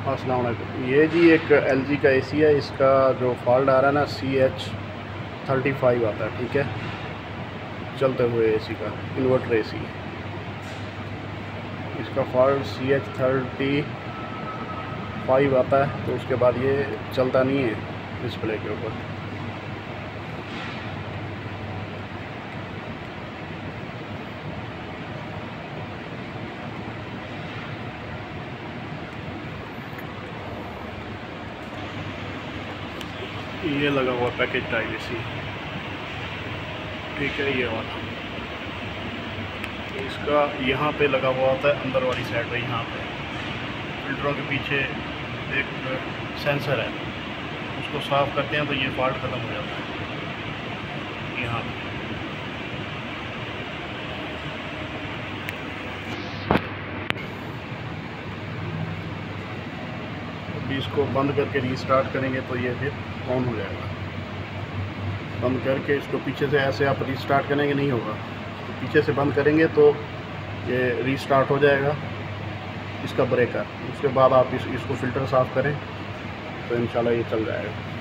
अस्सलाम वालेकुम। ये जी एक LG का AC है, इसका जो फॉल्ट आ रहा है ना CH35 आता है, ठीक है, चलते हुए AC का इन्वर्टर AC। इसका फॉल्ट CH35 आता है, तो उसके बाद ये चलता नहीं है डिस्प्ले के ऊपर। ये लगा हुआ पैकेज टाइप AC, ठीक है, ये वाला। इसका यहाँ पे लगा हुआ होता है, अंदर वाली साइड पे, यहाँ पे फिल्टरों के पीछे एक सेंसर है, उसको साफ़ करते हैं तो ये फॉल्ट ख़त्म हो जाता है यहाँ पे। अभी इसको बंद करके रीस्टार्ट करेंगे तो ये फिर ऑन हो जाएगा। बंद करके इसको पीछे से ऐसे आप रीस्टार्ट करेंगे, नहीं होगा, तो पीछे से बंद करेंगे तो ये रीस्टार्ट हो जाएगा इसका ब्रेकर। उसके बाद आप इसको फ़िल्टर साफ़ करें तो इंशाल्लाह ये चल जाएगा।